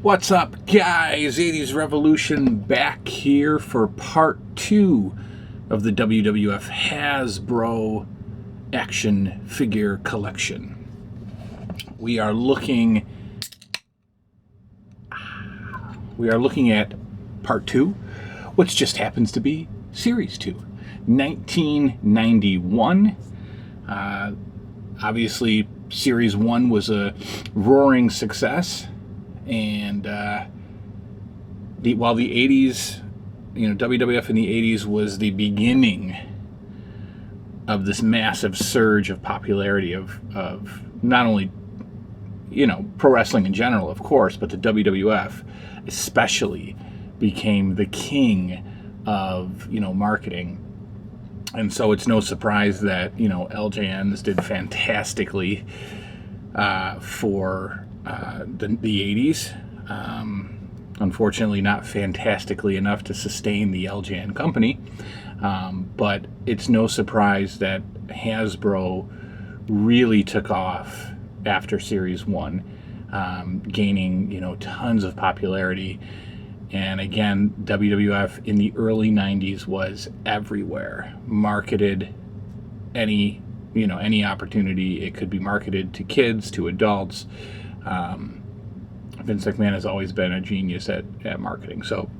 What's up, guys? 80s Revolution back here for part 2 of the WWF Hasbro action figure collection. We are looking at part 2, which just happens to be series 2, 1991. Obviously, series 1 was a roaring success. And while the 80s, WWF in the 80s was the beginning of this massive surge of popularity of not only, pro wrestling in general, of course, but the WWF especially became the king of, marketing. And so it's no surprise that, LJNs did fantastically for the 80s. Unfortunately, not fantastically enough to sustain the LJN company. But it's no surprise that Hasbro really took off after Series 1, gaining, tons of popularity. And again, WWF in the early 90s was everywhere, marketed any opportunity. It could be marketed to kids, to adults. Vince McMahon has always been a genius at marketing. So,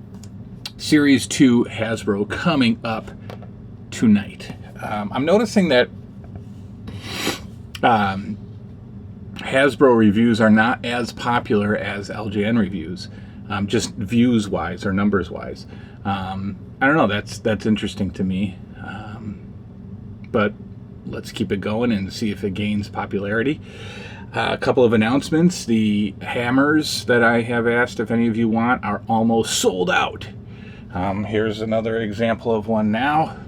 Series 2 Hasbro coming up tonight. I'm noticing that Hasbro reviews are not as popular as LJN reviews, just views-wise or numbers-wise. I don't know. That's interesting to me. But let's keep it going and see if it gains popularity. A couple of announcements. The hammers that I have asked if any of you want are almost sold out. Here's another example of one now.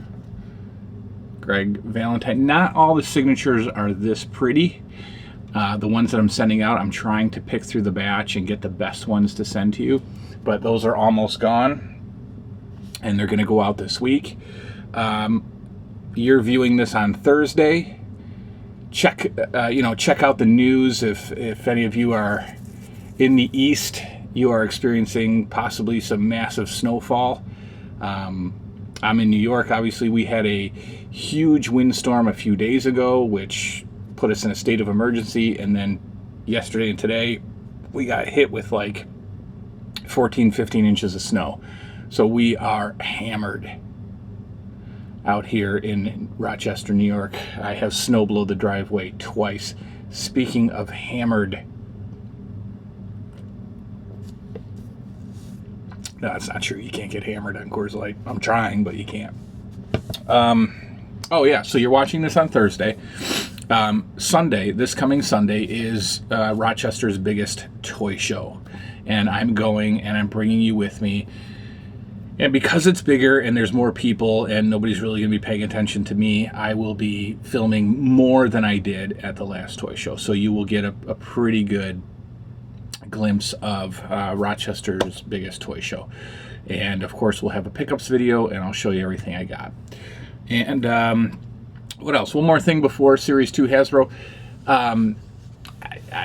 Greg Valentine. Not all the signatures are this pretty. The ones that I'm sending out, I'm trying to pick through the batch and get the best ones to send to you. But those are almost gone. And they're going to go out this week. You're viewing this on Thursday. Check out the news if any of you are in the East. You are experiencing possibly some massive snowfall. I'm in New York. Obviously, we had a huge windstorm a few days ago, which put us in a state of emergency. And then yesterday and today, we got hit with like 14, 15 inches of snow. So we are hammered out here in Rochester, New York. I have snow below the driveway twice. Speaking of hammered, no, that's not true. You can't get hammered on Coors Light. I'm trying, but you can't. Oh yeah, so you're watching this on Thursday. Sunday, this coming Sunday, is Rochester's biggest toy show. And I'm going and I'm bringing you with me. And because it's bigger and there's more people and nobody's really going to be paying attention to me, I will be filming more than I did at the last toy show. So you will get a pretty good glimpse of Rochester's biggest toy show. And of course, we'll have a pickups video and I'll show you everything I got. And what else? One more thing before Series 2 Hasbro. I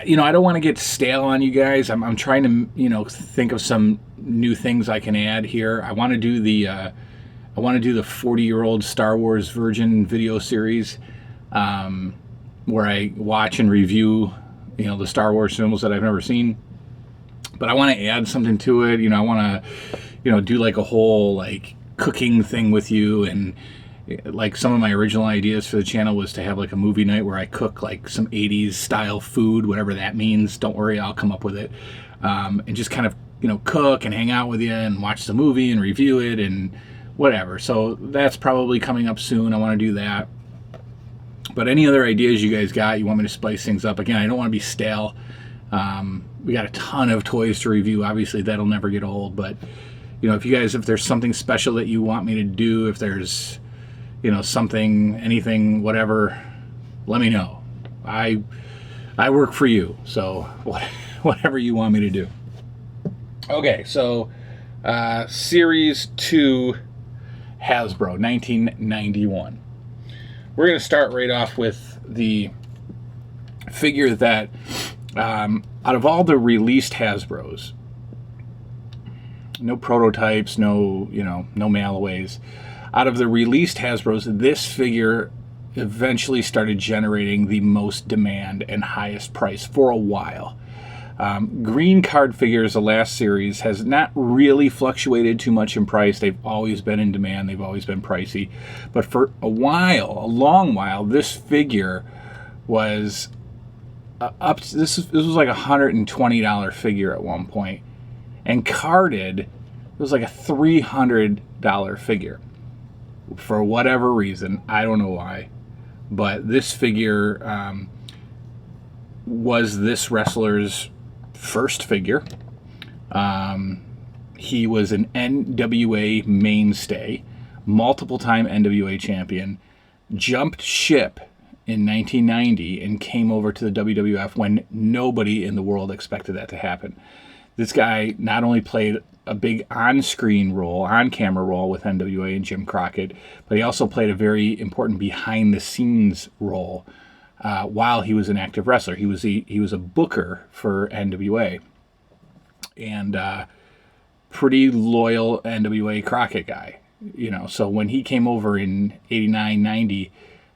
don't want to get stale on you guys. I'm trying to, think of some new things I can add here. I want to do the 40-year-old Star Wars Virgin video series, where I watch and review, the Star Wars films that I've never seen. But I want to add something to it. I want to, do like a whole cooking thing with you. And like some of my original ideas for the channel was to have like a movie night where I cook like some 80s style food, whatever that means. Don't worry, I'll come up with it. And just kind of, cook and hang out with you and watch the movie and review it and whatever. So that's probably coming up soon. I want to do that. But any other ideas you guys got, you want me to spice things up? Again, I don't want to be stale. We got a ton of toys to review. Obviously, that'll never get old. But, if there's something special that you want me to do, if there's, something, anything, whatever, let me know. I work for you. So whatever you want me to do. Okay, so Series 2 Hasbro, 1991. We're going to start right off with the figure that, out of all the released Hasbros, no prototypes, no, no mail-aways. Out of the released Hasbros, this figure eventually started generating the most demand and highest price for a while. Green card figures, the last series, has not really fluctuated too much in price. They've always been in demand. They've always been pricey. But for a long while, this figure was this was like $120 figure at one point. And carded, it was like a $300 figure. For whatever reason, I don't know why. But this figure was this wrestler's first figure. He was an NWA mainstay, multiple-time NWA champion, jumped ship in 1990 and came over to the WWF when nobody in the world expected that to happen. This guy not only played a big on-screen role, on-camera role with NWA and Jim Crockett, but he also played a very important behind-the-scenes role while he was an active wrestler. He was a booker for NWA, and pretty loyal NWA Crockett guy. So when he came over in 89, 90,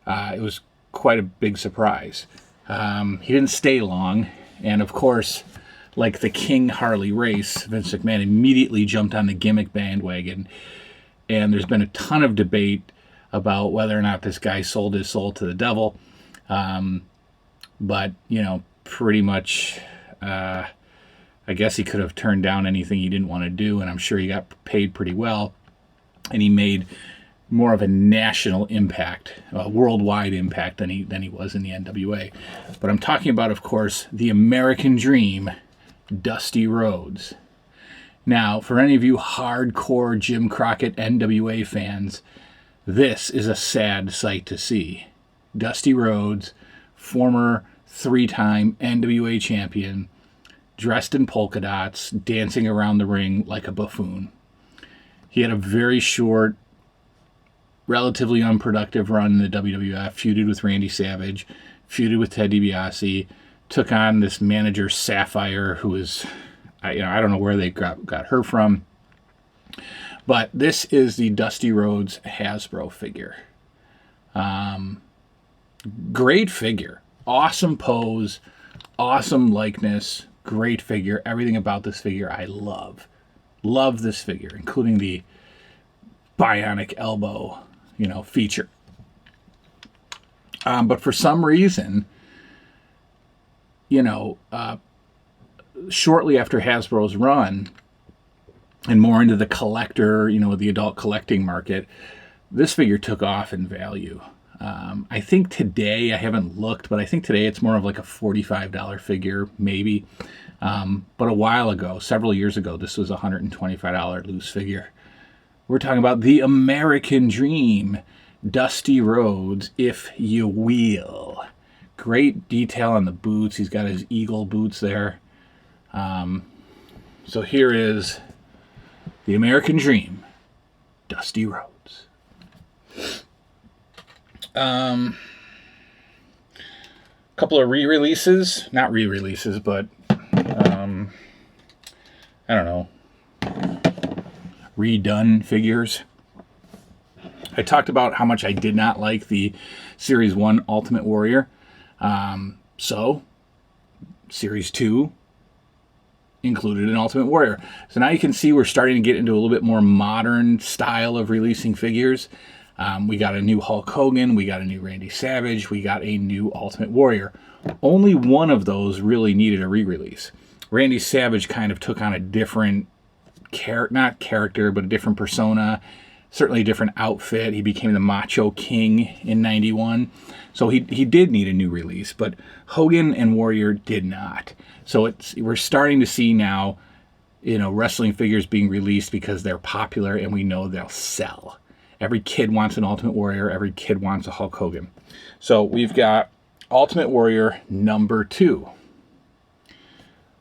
it was quite a big surprise. He didn't stay long, and of course, like the King Harley race, Vince McMahon immediately jumped on the gimmick bandwagon, and there's been a ton of debate about whether or not this guy sold his soul to the devil. But, pretty much, I guess he could have turned down anything he didn't want to do, and I'm sure he got paid pretty well, and he made more of a national impact, a worldwide impact than he was in the NWA. But I'm talking about, of course, the American Dream, Dusty Rhodes. Now, for any of you hardcore Jim Crockett NWA fans, this is a sad sight to see. Dusty Rhodes, former 3-time NWA champion, dressed in polka dots, dancing around the ring like a buffoon. He had a very short, relatively unproductive run in the WWF, feuded with Randy Savage, feuded with Ted DiBiase, took on this manager Sapphire, who is, I don't know where they got her from. But this is the Dusty Rhodes Hasbro figure. Great figure. Awesome pose. Awesome likeness. Great figure. Everything about this figure I love. Love this figure, including the bionic elbow, feature. But for some reason, shortly after Hasbro's run, and more into the collector, the adult collecting market, this figure took off in value. I think today, I haven't looked, but I think today it's more of like a $45 figure, maybe. But a while ago, several years ago, this was a $125 loose figure. We're talking about the American Dream, Dusty Rhodes, if you will. Great detail on the boots. He's got his eagle boots there. So here is the American Dream, Dusty Rhodes. Couple of re-releases. Not re-releases, but, I don't know, redone figures. I talked about how much I did not like the Series 1 Ultimate Warrior. So, Series 2 included an Ultimate Warrior. So now you can see we're starting to get into a little bit more modern style of releasing figures. We got a new Hulk Hogan, we got a new Randy Savage, we got a new Ultimate Warrior. Only one of those really needed a re-release. Randy Savage kind of took on a different, not character, but a different persona, certainly a different outfit. He became the Macho King in 91. So he did need a new release, but Hogan and Warrior did not. So we're starting to see now, wrestling figures being released because they're popular and we know they'll sell. Every kid wants an Ultimate Warrior. Every kid wants a Hulk Hogan. So we've got Ultimate Warrior number 2.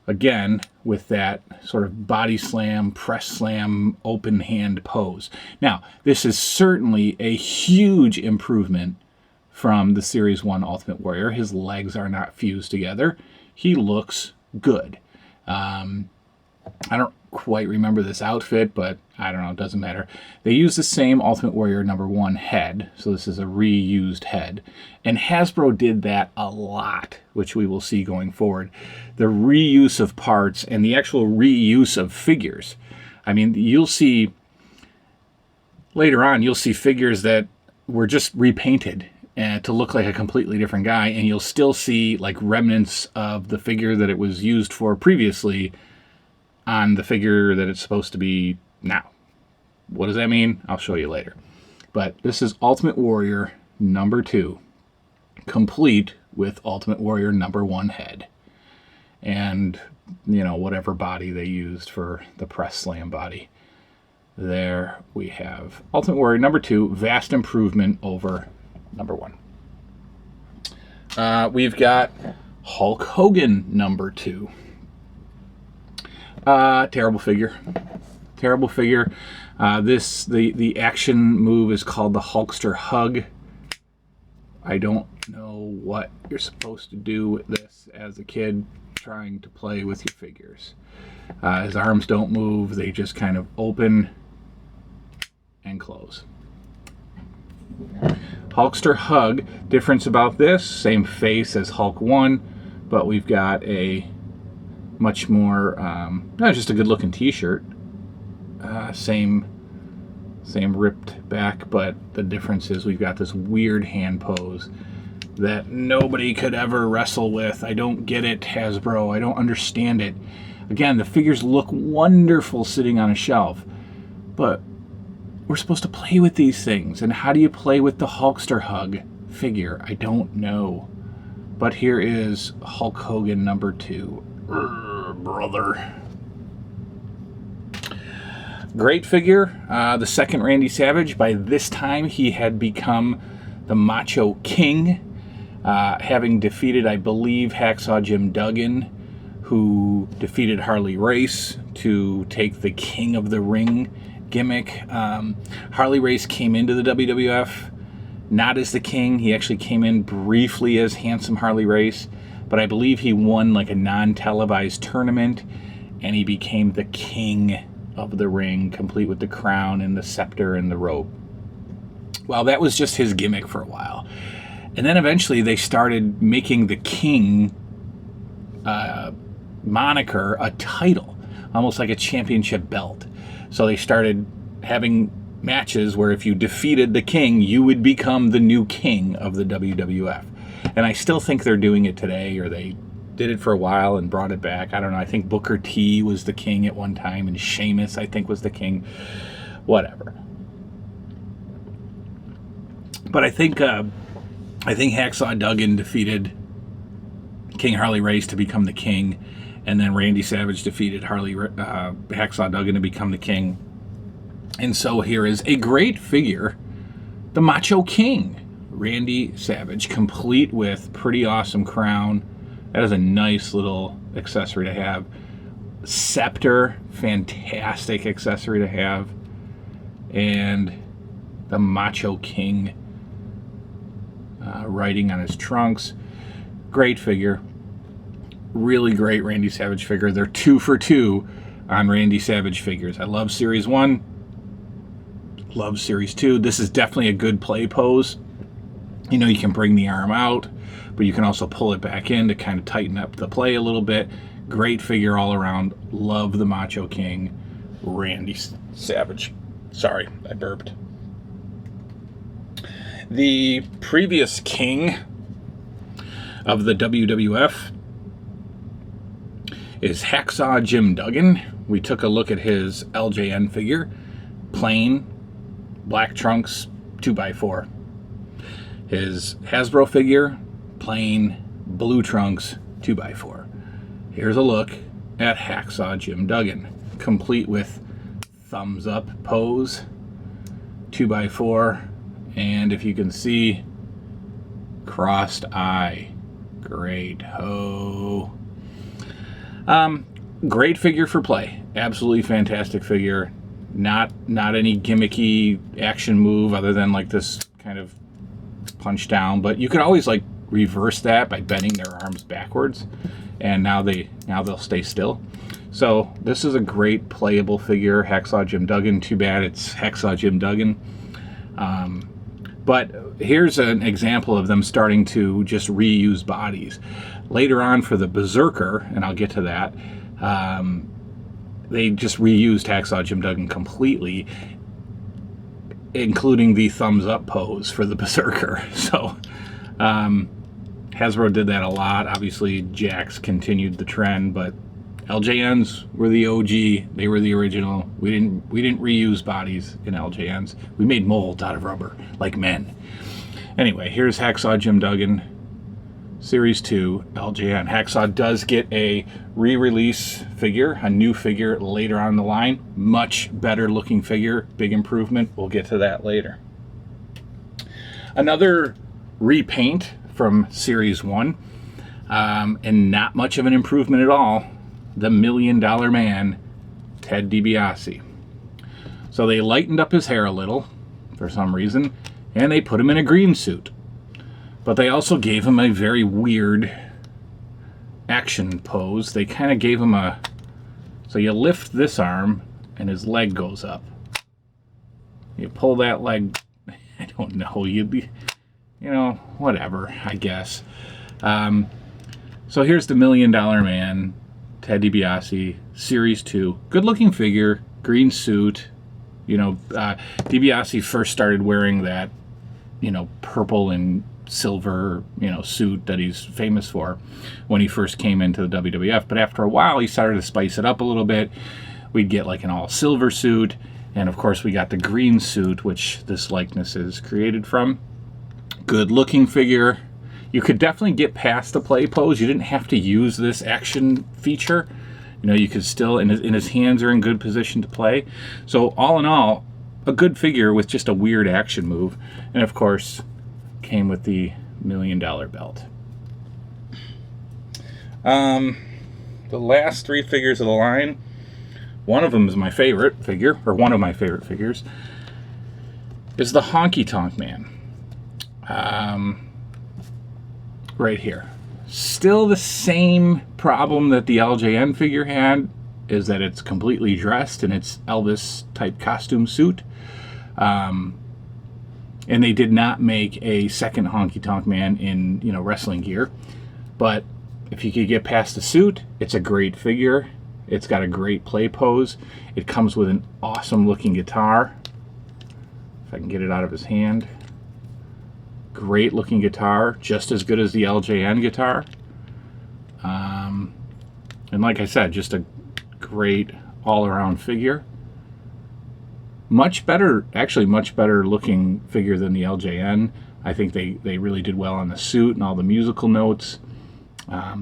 Again, with that sort of body slam, press slam, open hand pose. Now, this is certainly a huge improvement from the Series 1 Ultimate Warrior. His legs are not fused together. He looks good. I don't quite remember this outfit, but I don't know, it doesn't matter. They use the same Ultimate Warrior #1 head, so this is a reused head. And Hasbro did that a lot, which we will see going forward. The reuse of parts and the actual reuse of figures. I mean, you'll see, later on, you'll see figures that were just repainted to look like a completely different guy, and you'll still see like remnants of the figure that it was used for previously on the figure that it's supposed to be now. What does that mean? I'll show you later. But this is Ultimate Warrior #2, complete with Ultimate Warrior #1 head. And, you know, whatever body they used for the press slam body. There we have Ultimate Warrior #2, vast improvement over #1. We've got Hulk Hogan #2. Terrible figure. Terrible figure. The action move is called the Hulkster Hug. I don't know what you're supposed to do with this as a kid trying to play with your figures. His arms don't move. They just kind of open and close. Hulkster Hug. Difference about this, same face as Hulk 1, but we've got a much more, not just a good looking t-shirt, same ripped back, but the difference is we've got this weird hand pose that nobody could ever wrestle with. I don't get it, Hasbro. I don't understand it. Again, the figures look wonderful sitting on a shelf, but we're supposed to play with these things. And how do you play with the Hulkster Hug figure? I don't know. But here is Hulk Hogan #2. Brother. Great figure. The second Randy Savage. By this time, he had become the Macho King, having defeated, I believe, Hacksaw Jim Duggan, who defeated Harley Race to take the King of the Ring gimmick. Harley Race came into the WWF not as the King. He actually came in briefly as Handsome Harley Race, but I believe he won like a non-televised tournament, and he became the King of the Ring, complete with the crown and the scepter and the robe. Well, that was just his gimmick for a while. And then eventually they started making the King moniker a title, almost like a championship belt. So they started having matches where if you defeated the King, you would become the new King of the WWF. And I still think they're doing it today, or they did it for a while and brought it back. I don't know. I think Booker T was the King at one time, and Sheamus, I think, was the King. Whatever. But I think Hacksaw Duggan defeated King Harley Race to become the King, and then Randy Savage defeated Hacksaw Duggan to become the King. And so here is a great figure, the Macho King, Randy Savage, complete with pretty awesome crown. That is a nice little accessory to have. Scepter, fantastic accessory to have. And the Macho King writing on his trunks. Great figure. Really great Randy Savage figure. They're 2 for 2 on Randy Savage figures. I love Series 1. Love Series 2. This is definitely a good play pose. You know, you can bring the arm out, but you can also pull it back in to kind of tighten up the play a little bit. Great figure all around. Love the Macho King, Randy Savage. Sorry, I burped. The previous King of the WWF is Hacksaw Jim Duggan. We took a look at his LJN figure. Plain, black trunks, 2x4. His Hasbro figure, plain, blue trunks, 2x4. Here's a look at Hacksaw Jim Duggan, complete with thumbs up pose, 2x4, and if you can see, crossed eye. Great ho. Great figure for play. Absolutely fantastic figure. Not any gimmicky action move other than like this kind of punch down, but you could always like reverse that by bending their arms backwards, and now they'll stay still. So this is a great playable figure, Hacksaw Jim Duggan. Too bad it's Hacksaw Jim Duggan. But here's an example of them starting to just reuse bodies. Later on for the Berserker, and I'll get to that, they just reused Hacksaw Jim Duggan completely, including the thumbs up pose for the Berserker. So Hasbro did that a lot. Obviously, Jakks continued the trend, but LJNs were the OG. They were the original. We didn't reuse bodies in LJNs. We made molds out of rubber, like men. Anyway, here's Hacksaw Jim Duggan, Series 2, LJN. Hacksaw does get a re-release figure, a new figure later on the line. Much better looking figure, big improvement. We'll get to that later. Another repaint from Series 1, and not much of an improvement at all. The $1 Million Man, Ted DiBiase. So they lightened up his hair a little, for some reason, and they put him in a green suit. But they also gave him a very weird action pose. They kind of gave him a... So you lift this arm, and his leg goes up. You pull that leg... I don't know. You know, whatever, I guess. So here's the $1 Million Man, Ted DiBiase, Series 2. Good-looking figure, green suit. You know, DiBiase first started wearing that, you know, purple and silver, you know, suit that he's famous for when he first came into the WWF. But after a while, he started to spice it up a little bit. We'd get like an all-silver suit. And, of course, we got the green suit, which this likeness is created from. Good-looking figure. You could definitely get past the play pose. You didn't have to use this action feature. You know, you could still, and his hands are in good position to play. So all in all, a good figure with just a weird action move. And of course, came with the $1 Million belt. The last three figures of the line, one of them is my favorite figure, or one of my favorite figures, is the Honky Tonk Man. Right here. Still the same problem that the LJN figure had, is that it's completely dressed in its Elvis type costume suit. And they did not make a second Honky Tonk Man in, you know, wrestling gear. But if you could get past the suit, it's a great figure. It's got a great play pose. It comes with an awesome looking guitar. If I can get it out of his hand. Great looking guitar, just as good as the LJN guitar. And like I said, just a great all-around figure. Much better, actually much better looking figure than the LJN. I think they really did well on the suit and all the musical notes.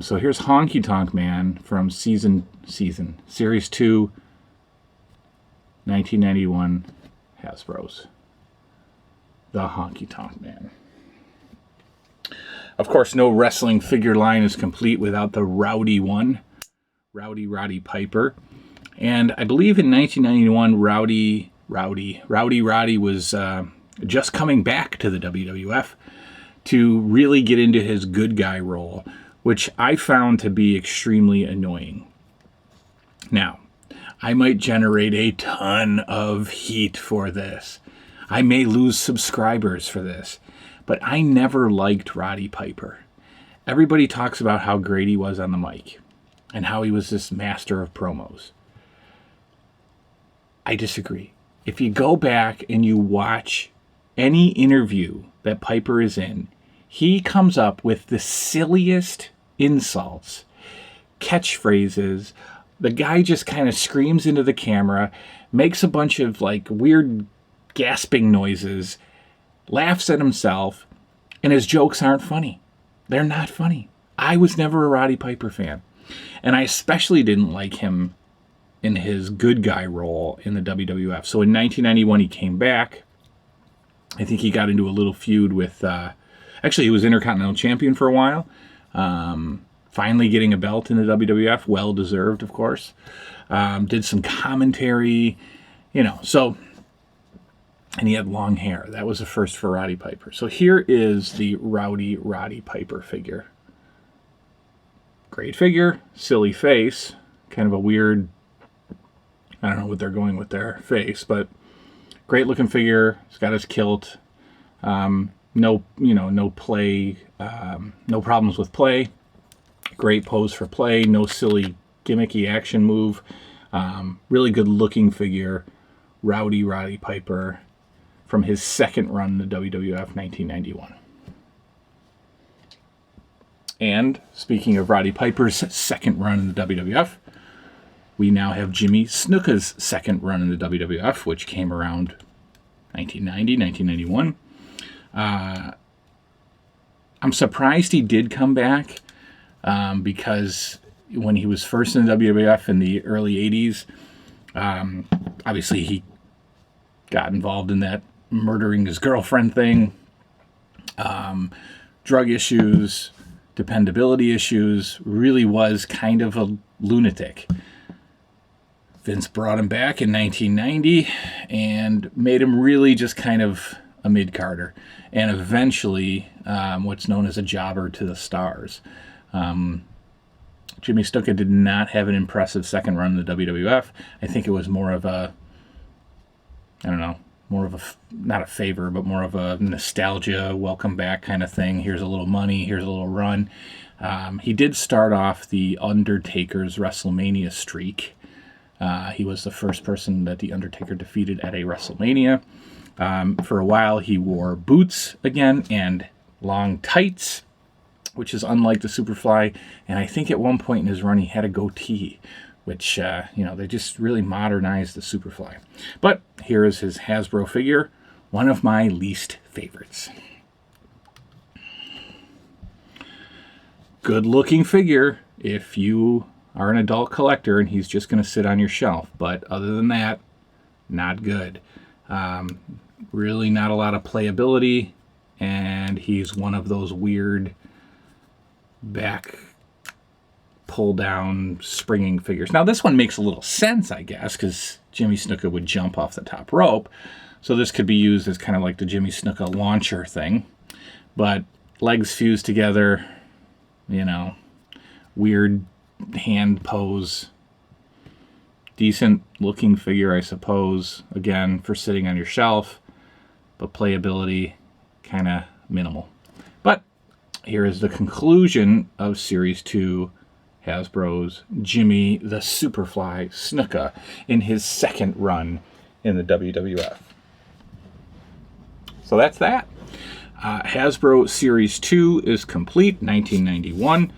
So here's Honky Tonk Man from Series 2, 1991 Hasbro's. The Honky Tonk Man. Of course, no wrestling figure line is complete without the Rowdy one, Roddy Piper. And I believe in 1991, Roddy was just coming back to the WWF to really get into his good guy role, which I found to be extremely annoying. Now, I might generate a ton of heat for this. I may lose subscribers for this. But I never liked Roddy Piper. Everybody talks about how great he was on the mic and how he was this master of promos. I disagree. If you go back and you watch any interview that Piper is in, he comes up with the silliest insults, catchphrases. The guy just kind of screams into the camera, makes a bunch of like weird gasping noises, laughs at himself, and his jokes aren't funny. They're not funny. I was never a Roddy Piper fan. And I especially didn't like him in his good guy role in the WWF. So in 1991, he came back. I think he got into a little feud with... actually, he was Intercontinental Champion for a while. Finally getting a belt in the WWF. Well-deserved, of course. Did some commentary, you know, so... And he had long hair. That was a first for Roddy Piper. So here is the Roddy Piper figure. Great figure, silly face, kind of a weird, I don't know what they're going with their face, but great looking figure. He's got his kilt. No play, no problems with play. Great pose for play. No silly gimmicky action move. Really good looking figure. Roddy Piper from his second run in the WWF 1991. And speaking of Roddy Piper's second run in the WWF, we now have Jimmy Snuka's second run in the WWF, which came around 1990, 1991. I'm surprised he did come back because when he was first in the WWF in the early 80s, obviously he got involved in that murdering his girlfriend thing, drug issues, dependability issues, really was kind of a lunatic. Vince brought him back in 1990 and made him really just kind of a mid-carder, and eventually what's known as a jobber to the stars. Jimmy Snuka did not have an impressive second run in the WWF. I think it was more of a, not a favor, but more of a nostalgia, welcome back kind of thing. Here's a little money, here's a little run. He did start off the Undertaker's WrestleMania streak. He was the first person that the Undertaker defeated at a WrestleMania. For a while, he wore boots again and long tights, which is unlike the Superfly. And I think at one point in his run, he had a goatee, which, they just really modernized the Superfly. But here is his Hasbro figure, one of my least favorites. Good looking figure if you are an adult collector and he's just going to sit on your shelf. But other than that, not good. Really not a lot of playability, and he's one of those weird back pull down springing figures. Now this one makes a little sense, I guess, because Jimmy Snuka would jump off the top rope, so this could be used as kind of like the Jimmy Snuka launcher thing, but legs fused together, weird hand pose. Decent looking figure, I suppose, again, for sitting on your shelf, but playability kind of minimal. But here is the conclusion of Series 2, Hasbro's Jimmy the Superfly Snuka in his second run in the WWF. So that's that. Hasbro Series 2 is complete, 1991.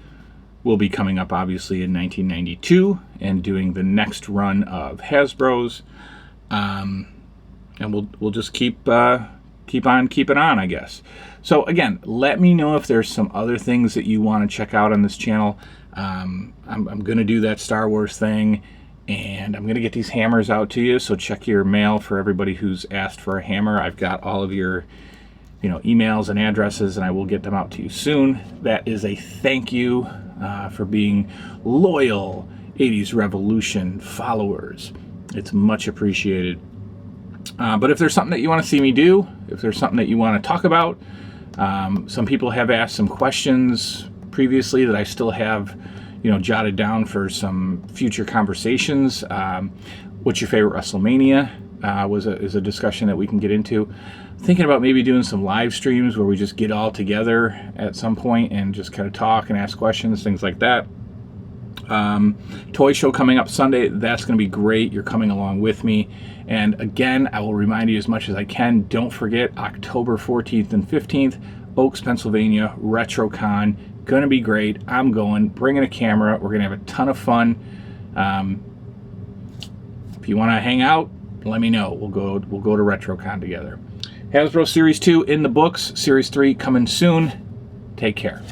We'll be coming up, obviously, in 1992 and doing the next run of Hasbro's. And we'll just keep on keeping on, I guess. So, again, let me know if there's some other things that you want to check out on this channel. I'm going to do that Star Wars thing, and I'm going to get these hammers out to you. So check your mail for everybody who's asked for a hammer. I've got all of your emails and addresses, and I will get them out to you soon. That is a thank you for being loyal 80s Revolution followers. It's much appreciated. But if there's something that you want to see me do, if there's something that you want to talk about, some people have asked some questions previously that I still have, jotted down for some future conversations. What's your favorite WrestleMania? Is a discussion that we can get into. Thinking about maybe doing some live streams where we just get all together at some point and just kind of talk and ask questions, things like that. Toy show coming up Sunday. That's going to be great. You're coming along with me. And again, I will remind you as much as I can, don't forget October 14th and 15th, Oaks, Pennsylvania, RetroCon. Going to be great. I'm going, bringing a camera. We're going to have a ton of fun. If you want to hang out, let me know. We'll go to RetroCon together. Hasbro Series 2 in the books. Series 3 coming soon. Take care.